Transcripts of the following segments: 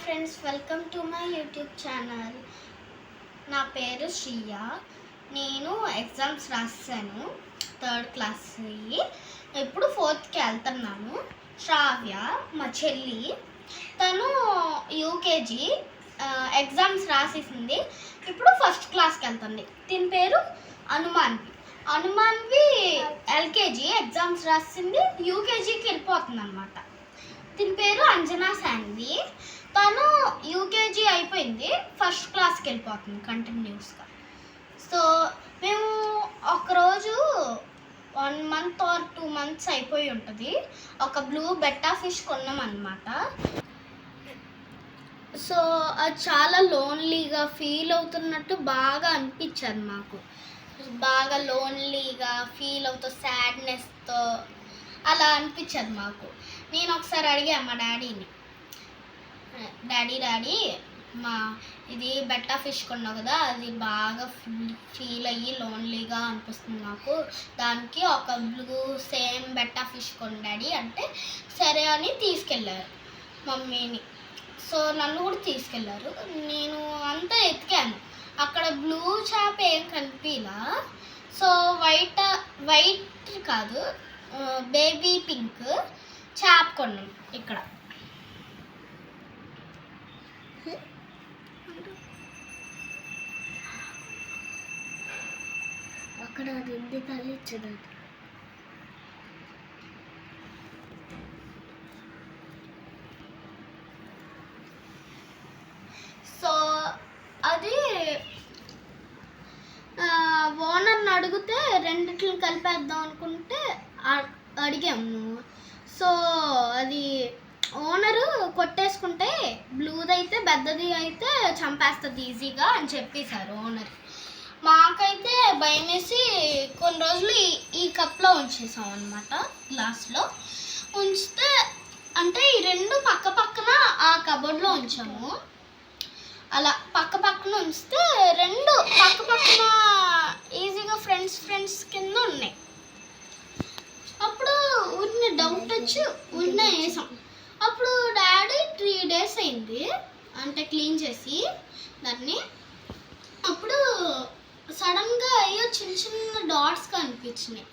Friends, welcome to my YouTube channel. నా పేరు శ్రీయ. నేను ఎగ్జామ్స్ రాసాను, 3rd క్లాస్. ఇప్పుడు 4థ్కి వెళ్తున్నాను. శ్రావ్య మా చెల్లి, తను యూకేజీ ఎగ్జామ్స్ రాసేసింది. ఇప్పుడు 1st క్లాస్కి వెళ్తుంది. దీని పేరు హనుమాన్వి ఎల్కేజీ ఎగ్జామ్స్ రాసింది, యూకేజీకి వెళ్ళిపోతుంది అనమాట. దీని పేరు అంజనా శాన్వి. తను యూకేజీ అయిపోయింది, 1st క్లాస్కి వెళ్ళిపోతుంది కంటిన్యూస్గా. సో మేము ఒకరోజు 1 month or 2 months అయిపోయి ఉంటుంది, ఒక బ్లూ బెట్టా ఫిష్ కొన్నాం అన్నమాట. సో అది చాలా లోన్లీగా ఫీల్ అవుతున్నట్టు బాగా అనిపించదు మాకు. బాగా లోన్లీగా ఫీల్ అవుతూ సాడ్నెస్తో అలా అనిపించదు మాకు. నేను ఒకసారి అడిగా మా డాడీని, డాడీ మా ఇది బెట్టా ఫిష్ కొన్నావు కదా, అది బాగా ఫీల్ అయ్యి లోన్లీగా అనిపిస్తుంది నాకు, దానికి ఒక బ్లూ సేమ్ బెట్టా ఫిష్ కొను డాడీ అంటే సరే అని తీసుకెళ్ళారు మమ్మీని. సో నన్ను కూడా తీసుకెళ్ళారు. నేను అంతా ఎతికాను, అక్కడ బ్లూ చేప ఏం కనిపించలా. సో వైట్ కాదు, బేబీ పింక్ చేప కొన్నాం ఇక్కడ. అక్కడ రెండు తల్లి ఇచ్చదు. సో అది ఓనర్ని అడిగితే రెండిట్లు కలిపేద్దాం అనుకుంటే అడిగాము. సో అది ఓనరు కొట్టేసుకుంటే బ్లూది అయితే పెద్దది అయితే చంపేస్తుంది ఈజీగా అని చెప్పేశారు ఓనర్. మాకైతే భయం వేసి కొన్ని రోజులు ఈ కప్లో ఉంచేసాం అనమాట, గ్లాస్లో ఉంచితే. అంటే ఈ రెండు పక్క పక్కన ఆ కబోర్డ్లో ఉంచాము. అలా పక్క పక్కన ఉంచితే రెండు పక్క పక్కన ఈజీగా ఫ్రెండ్స్ కింద ఉన్నాయి. అప్పుడు ఉన్న డౌట్ వచ్చి ఉన్న వేసాం. అప్పుడు డాడీ 3 days అయింది అంటే క్లీన్ చేసి దాన్ని. అప్పుడు సడన్గా అయ్యో చిన్న డాట్స్ కనిపించినాయి,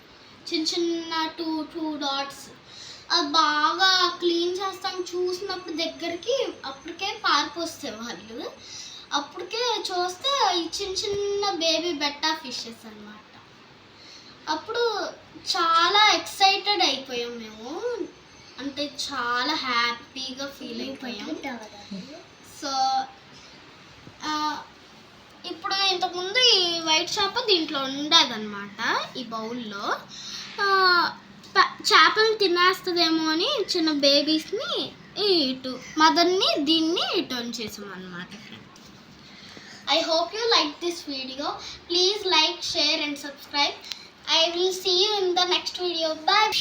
చిన్న 2 dots. అది బాగా క్లీన్ చేస్తాం చూసినప్పుడు దగ్గరికి అప్పటికే పారిపోస్తే వాళ్ళు. అప్పటికే చూస్తే ఈ చిన్న బేబీ బెట్టా ఫిషెస్ అన్నమాట. అప్పుడు చాలా ఎక్సైటెడ్ అయిపోయాం మేము, అంటే చాలా హ్యాపీగా ఫీల్ అయిపోయాం. సో ఇప్పుడు ఇంతకుముందు ఈ వైట్ చేప దీంట్లో ఉండేదన్నమాట, ఈ బౌల్లో. చేపలను తినేస్తుందేమో అని చిన్న బేబీస్ని ఇటు మదర్ని దీన్ని ఇటు ఉంచేసాం అన్నమాట. I hope you like this video. Please like, share and subscribe. I will see you in the next video. Bye.